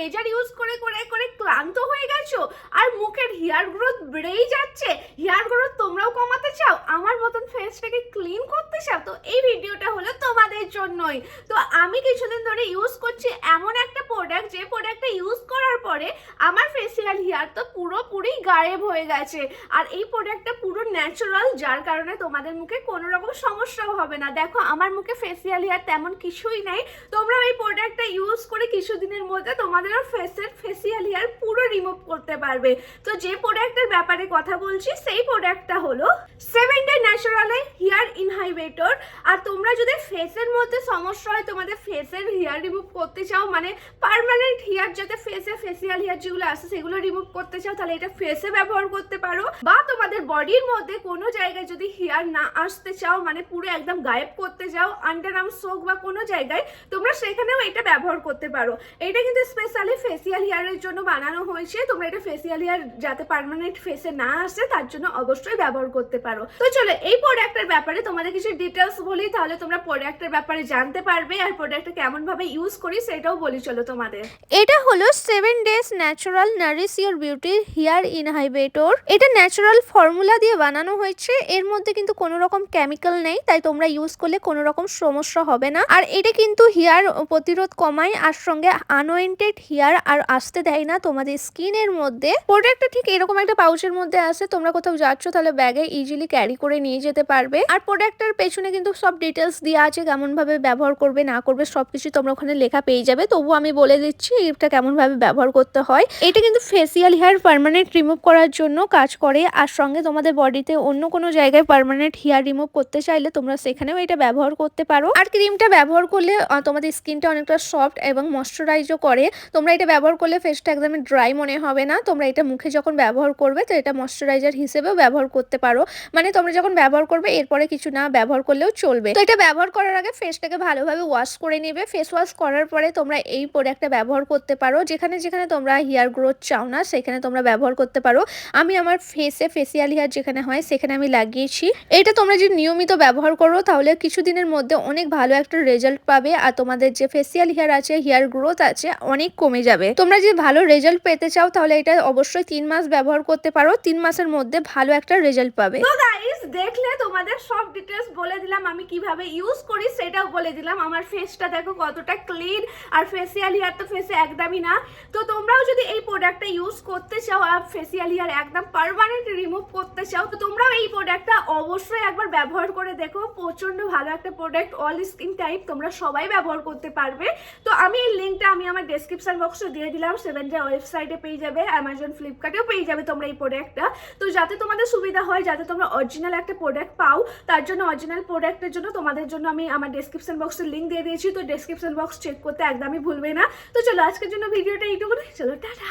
রেজার use করে করে করে ক্লান্ত হয়ে গেছো আর মুখের হেয়ার গ্রোথ বেড়েই যাচ্ছে, হেয়ার গ্রোথ তোমরাও কমাতে চাও, আমার মতন ফেসটাকে ক্লিন করতে চাও, তো এই ভিডিওটা হলো তোমাদের জন্যই। তো আমি কিছুদিন ধরে ইউজ করছি এমন একটা প্রোডাক্ট, যে প্রোডাক্টটা ইউজ করার পরে আমার ফেসিয়াল হেয়ার তো পুরোপুরি গায়েব হয়ে গেছে। আর এই প্রোডাক্টটা পুরো ন্যাচারাল, যার কারণে তোমাদের মুখে কোনো রকম সমস্যাও হবে না। দেখো আমার মুখে ফেসিয়াল হেয়ার তেমন কিছুই নেই, তোমরা এই প্রোডাক্টটা ইউজ করে কিছুদিনের মধ্যে তোমাদের ফেসের ফেসিয়াল হেয়ার পুরো রিমুভ করতে পারবে। তো যে প্রোডাক্টের ব্যাপারে কথা বলছি সেই প্রোডাক্টটা হলো 7 ডে ন্যাচারাল হেয়ার ইনহাইবিটর। আর তোমরা যদি ফেসের মধ্যে সমস্যা হয়, তোমাদের ফেসের হেয়ার রিমুভ করতে চাও, মানে পার্মানেন্ট হেয়ার যাতে ফেসে ফেসিয়াল হেয়ার যেগুলো আছে সেগুলো রিমুভ করতে চাও, তাহলে এটা ফেসে ব্যবহার করতে পারো। বা তোমাদের বডির মধ্যে কোনো জায়গায় যদি হেয়ার না আসতে চাও, মানে পুরো একদম গায়েব করতে চাও, আন্ডার আর্ম সোক বা কোনো জায়গায়, তোমরা সেখানেও এটা ব্যবহার করতে পারো। এটা কিন্তু স্পেশালি ফেসিয়াল হেয়ারের জন্য বানানো হয়েছে। তোমরা এটা ফেসিয়াল হেয়ার যাতে পার্মানেন্ট ফেসে না আসে তার জন্য অবশ্যই ব্যবহার করতে পারো। তো চলো এই প্রোডাক্টের ব্যাপারে তোমাদের কিছু ডিটেলস বলি, তাহলে তোমরা প্রোডাক্টের ব্যাপারে জানতে পারবে। আর প্রোডাক্টটা কেমন ভাবে ইউজ করি সেটাও বলি চলো তোমাদের। এটা হলো 7 days natural nourish your beauty hair inhibitor. এটা ন্যাচারাল ফর্মুলা দিয়ে বানানো হয়েছে, এর মধ্যে কিন্তু কোনো রকম কেমিক্যাল নেই, তাই তোমরা ইউজ করলে কোনো রকম সমস্যা হবে না। আর এটা কিন্তু হেয়ার প্রতিরোধ কমায়, আর সঙ্গে আনওয়েন্টেড হেয়ার আর আসতে দেয় না তোমাদের স্কিনের মধ্যে। প্রোডাক্টটা ঠিক এরকম একটা পাউচের মধ্যে আসে, তোমরা কোথাও যাচ্ছ তাহলে ব্যাগে ইজিলি ক্যারি করে নিয়ে যেতে পারবে। আর প্রোডাক্টের পেছনে কিন্তু সব ডিটেলস দেওয়া আছে, কেমন ভাবে ব্যবহার করবে না করবে সবকিছু তোমরা ওখানে লেখা পেয়ে যাবে। তবু আমি বলে দিচ্ছি এটা কেমন ভাবে ব্যবহার করতে হয়। এটা কিন্তু ফেসিয়াল হেয়ার পার্মানেন্ট রিমুভ করার জন্য কাজ করে, আর সঙ্গে তোমাদের বডিতে অন্য কোনো জায়গায় পার্মানেন্ট হেয়ার রিমুভ করতে চাইলে তোমরা সেখানেও এটা ব্যবহার করতে পারো। আর ক্রিমটা ব্যবহার করলে তোমাদের স্কিনটা অনেকটা সফট এবং ময়শ্চারাইজও করে। তোমরা এটা ব্যবহার করলে ফেসটা একদমই ড্রাই মনে হবে না। তোমরা এটা মুখে যখন ব্যবহার করবে তো এটা ময়শ্চারাইজার হিসেবেও ব্যবহার করতে পারো, মানে তোমরা যখন ব্যবহার করবে এরপরে কিছু না ব্যবহার করলেও চলবে। তো এটা ব্যবহার করার আগে ফেসটাকে ভালোভাবে ওয়াশ করে নেবে। ফেস ওয়াশ করার পরে তোমরা এই প্রোডাক্টটা ব্যবহার করতে পারো। যেখানে যেখানে তোমরা হেয়ার গ্রোথ চাও না সেখানে তোমরা ব্যবহার করতে পারো। আমি আমার ফেসে ফেসিয়াল হেয়ার যেখানে হয় সেখানে আমি লাগিয়েছি। এটা তোমরা যদি নিয়মিত ব্যবহার করো তাহলে কিছুদিনের মধ্যে অনেক ভালো একটা রেজাল্ট পাবে, আর তোমাদের যে ফেসিয়াল হেয়ার আছে, হেয়ার গ্রোথ আছে, অনেক কমে যাবে। তোমরা যদি ভালো রেজাল্ট পেতে চাও তাহলে এটা অবশ্যই 3 মাস ব্যবহার করতে পারো। 3 মাসের মধ্যে ভালো একটা রেজাল্ট পাবে। তো গাইস দেখলে তোমাদের সব ডিটেলস বলে দিলাম, আমি কিভাবে ইউজ করি সেটাও বলে দিলাম। আমার ফেসটা দেখো কতটা ক্লিন, আর ফেসিয়াল হেয়ার তো ফেসে একদমই না। তো তোমরাও যদি এই প্রোডাক্টটা ইউজ করতে চাও আর ফেসিয়াল হেয়ার একদম পার্মানেন্ট রিমুভ করতে চাও, তো তোমরাও এই প্রোডাক্টটা অবশ্যই একবার ব্যবহার করে দেখো। প্রচন্ড ভালো একটা প্রোডাক্ট, অল স্কিন টাইপ তোমরা সবাই ব্যবহার করতে পারবে। তো আমি এই লিঙ্কটা আমি আমার ডেসক্রিপশন বক্সে দিয়ে দিলাম। 7 ডে ওয়েবসাইটে পেয়ে যাবে, অ্যামাজন ফ্লিপকার্টেও পেয়ে যাবে তোমরা এই প্রোডাক্টটা। তো যাতে তোমাদের সুবিধা হয়, যাতে তোমরা অরিজিনাল একটা প্রোডাক্ট পাও, তার জন্য অরিজিনাল প্রোডাক্টের জন্য তোমাদের জন্য আমি আমার ডেসক্রিপশন বক্সে লিঙ্ক দিয়ে দিয়েছি। তো ডেসক্রিপশন বক্স চেক করতে একদমই ভুলবে না। তো চলো আজকের জন্য ভিডিওটা এইটুকুই, চলো টাটা।